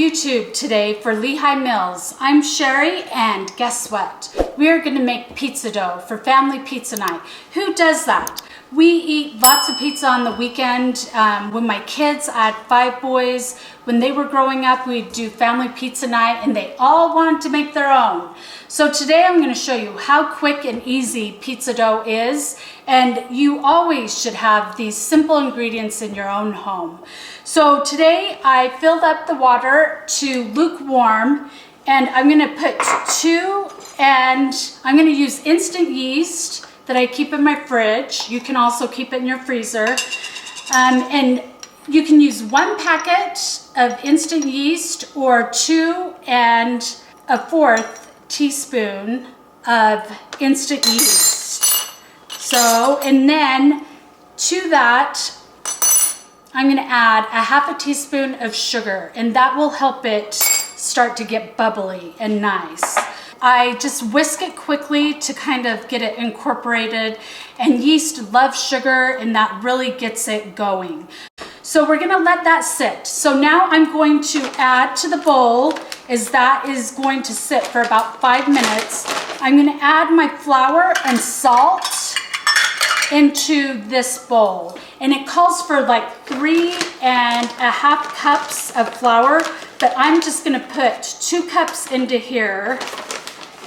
YouTube today for Lehi Mills. I'm Sherry, and guess what? We are going to make pizza dough for family pizza night. Who does that? We eat lots of pizza on the weekend. When my kids, I had 5 boys, when they were growing up, we'd do family pizza night and they all wanted to make their own. So today I'm going to show you how quick and easy pizza dough is, and you always should have these simple ingredients in your own home. So today I filled up the water to lukewarm, and I'm going to put 2, and I'm going to use instant yeast that I keep in my fridge. You can also keep it in your freezer. And you can use 1 packet of instant yeast or 2 1/4 teaspoon of instant yeast. So, and then to that, I'm going to add 1/2 teaspoon of sugar, and that will help it start to get bubbly and nice. I just whisk it quickly to kind of get it incorporated, and yeast loves sugar and that really gets it going. So we're gonna let that sit. So now I'm going to add to the bowl, as that is going to sit for about 5 minutes. I'm gonna add my flour and salt into this bowl. And it calls for like 3.5 cups of flour, but I'm just gonna put 2 cups into here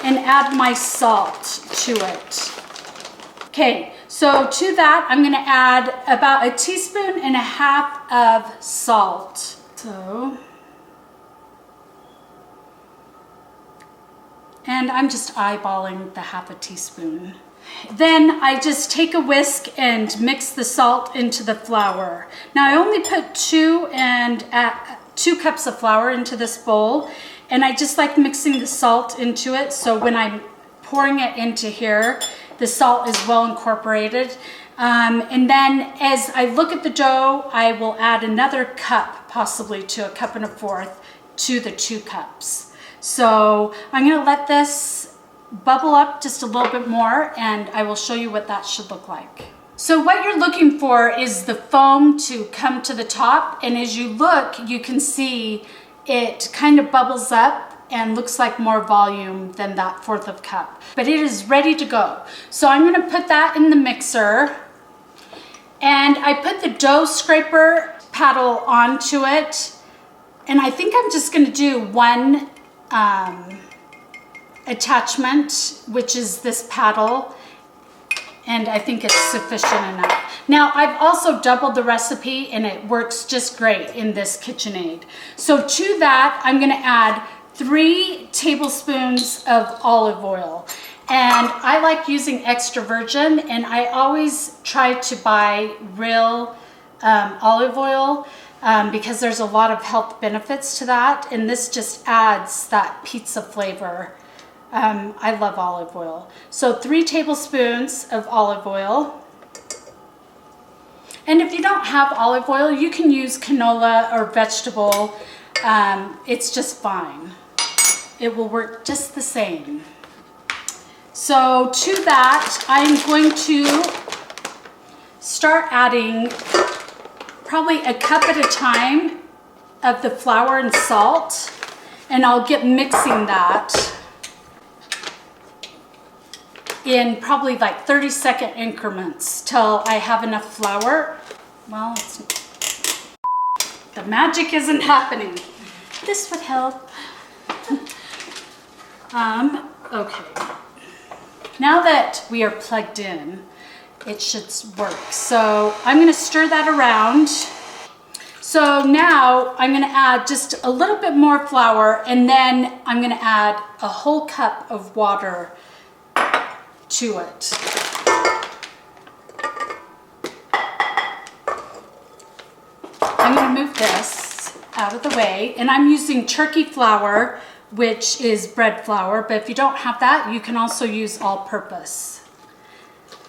and add my salt to it. Okay, so to that, I'm gonna add about 1.5 teaspoons of salt. And I'm just eyeballing the 1/2 teaspoon. Then I just take a whisk and mix the salt into the flour. Now I only put 2 cups of flour into this bowl, and I just like mixing the salt into it, so when I'm pouring it into here, the salt is well incorporated. And then as I look at the dough, I will add another cup, possibly to 1.25 cups, to the 2 cups. So I'm gonna let this bubble up just a little bit more, and I will show you what that should look like. So what you're looking for is the foam to come to the top, and as you look, you can see it kind of bubbles up and looks like more volume than that 1/4 cup. But it is ready to go. So I'm gonna put that in the mixer, and I put the dough scraper paddle onto it, and I think I'm just gonna do 1 attachment, which is this paddle, and I think it's sufficient enough. Now I've also doubled the recipe, and it works just great in this KitchenAid. So to that, I'm gonna add 3 tablespoons of olive oil, and I like using extra virgin, and I always try to buy real olive oil because there's a lot of health benefits to that, and this just adds that pizza flavor. I love olive oil. So 3 tablespoons of olive oil. And if you don't have olive oil, you can use canola or vegetable. It's just fine. It will work just the same. So to that, I'm going to start adding probably 1 cup at a time of the flour and salt, and I'll get mixing that in probably like 30-second increments till I have enough flour. Well, the magic isn't happening. This would help. Okay. Now that we are plugged in, it should work. So I'm gonna stir that around. So now I'm gonna add just a little bit more flour, and then I'm gonna add a whole cup of water to it. I'm going to move this out of the way, and I'm using turkey flour, which is bread flour, but if you don't have that, you can also use all-purpose.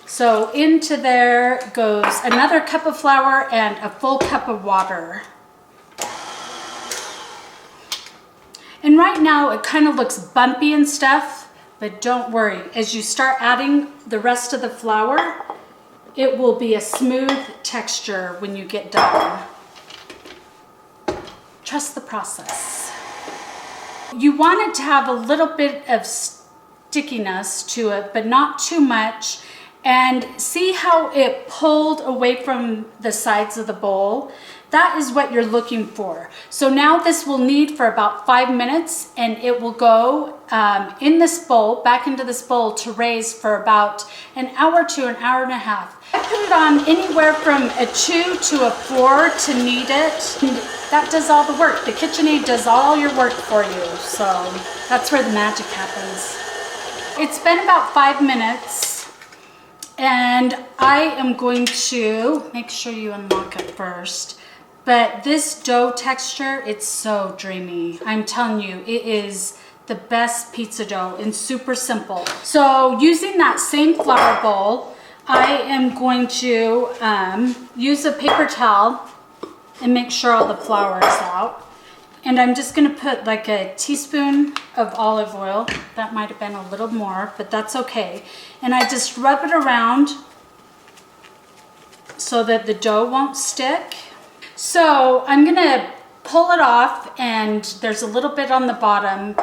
So into there goes another cup of flour and a full cup of water. And right now it kind of looks bumpy and stuff, but don't worry, as you start adding the rest of the flour, it will be a smooth texture when you get done. Trust the process. You want it to have a little bit of stickiness to it, but not too much. And see how it pulled away from the sides of the bowl? That is what you're looking for. So now this will knead for about 5 minutes, and it will go in this bowl, back into this bowl to raise for about an hour to an hour and a half. I put it on anywhere from a 2 to a 4 to knead it. And that does all the work. The KitchenAid does all your work for you. So that's where the magic happens. It's been about 5 minutes. And I am going to make sure you unlock it first. But this dough texture, it's so dreamy. I'm telling you, it is the best pizza dough and super simple. So using that same flour bowl, I am going to use a paper towel and make sure all the flour is out. And I'm just gonna put like a teaspoon of olive oil. That might have been a little more, but that's okay. And I just rub it around so that the dough won't stick. So I'm gonna pull it off, and there's a little bit on the bottom.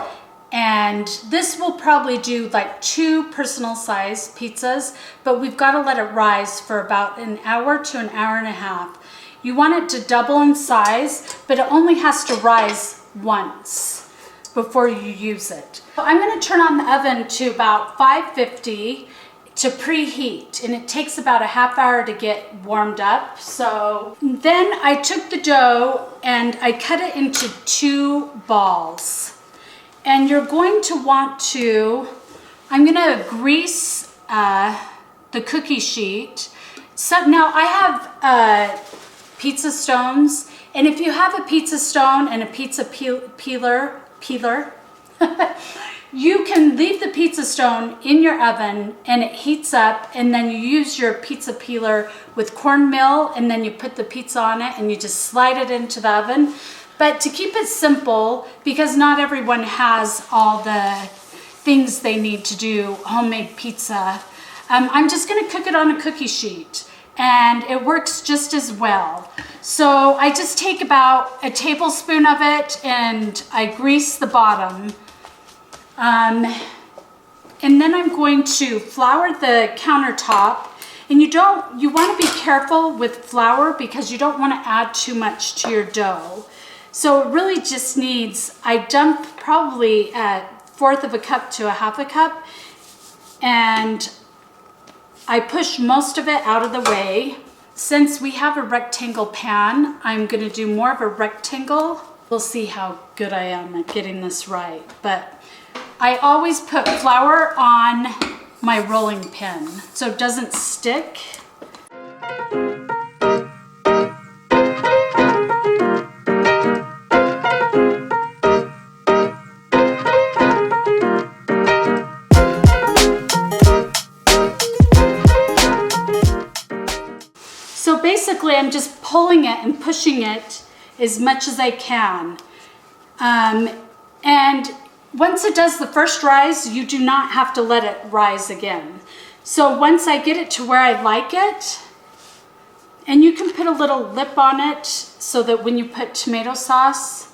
And this will probably do like 2 personal size pizzas, but we've gotta let it rise for about an hour to an hour and a half. You want it to double in size, but it only has to rise once before you use it. So I'm gonna turn on the oven to about 550 to preheat, and it takes about a half hour to get warmed up. So then I took the dough and I cut it into 2 balls. And you're going to want to, I'm gonna grease the cookie sheet. So now I have pizza stones, and if you have a pizza stone and a pizza peeler, you can leave the pizza stone in your oven and it heats up, and then you use your pizza peeler with cornmeal, and then you put the pizza on it and you just slide it into the oven. But to keep it simple, because not everyone has all the things they need to do homemade pizza, I'm just gonna cook it on a cookie sheet, and it works just as well. So I just take about a tablespoon of it and I grease the bottom. And then I'm going to flour the countertop. And you want to be careful with flour because you don't want to add too much to your dough. So it really just needs, I dump probably a 1/4 of a cup to a 1/2 a cup, and I push most of it out of the way. Since we have a rectangle pan, I'm gonna do more of a rectangle. We'll see how good I am at getting this right. But I always put flour on my rolling pin so it doesn't stick. So basically I'm just pulling it and pushing it as much as I can. And once it does the first rise, you do not have to let it rise again. So once I get it to where I like it, and you can put a little lip on it so that when you put tomato sauce,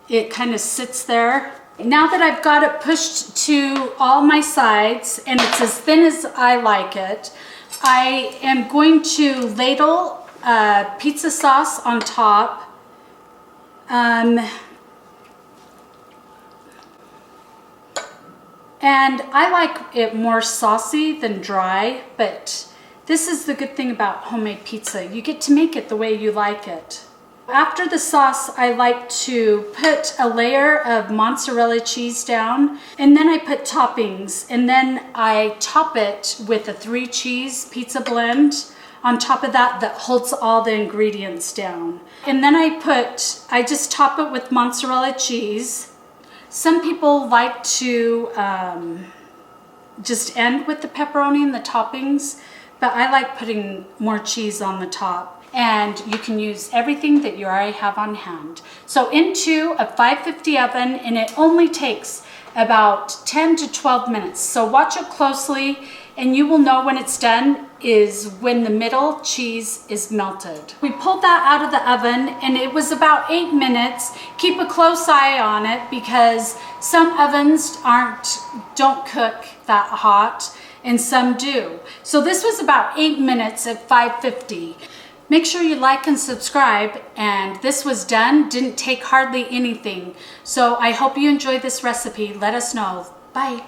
it kind of sits there. Now that I've got it pushed to all my sides and it's as thin as I like it, I am going to ladle pizza sauce on top. And I like it more saucy than dry, but this is the good thing about homemade pizza. You get to make it the way you like it. After the sauce, I like to put a layer of mozzarella cheese down, and then I put toppings, and then I top it with a 3 cheese pizza blend on top of that holds all the ingredients down. And then I just top it with mozzarella cheese. Some people like to just end with the pepperoni and the toppings, but I like putting more cheese on the top. And you can use everything that you already have on hand. So into a 550 oven, and it only takes about 10 to 12 minutes. So watch it closely and you will know when it's done. is when the middle cheese is melted. We pulled that out of the oven and it was about 8 minutes. Keep a close eye on it because some ovens don't cook that hot and some do. So this was about 8 minutes at 550. Make sure you like and subscribe, and this was done, didn't take hardly anything. So I hope you enjoyed this recipe. Let us know. Bye.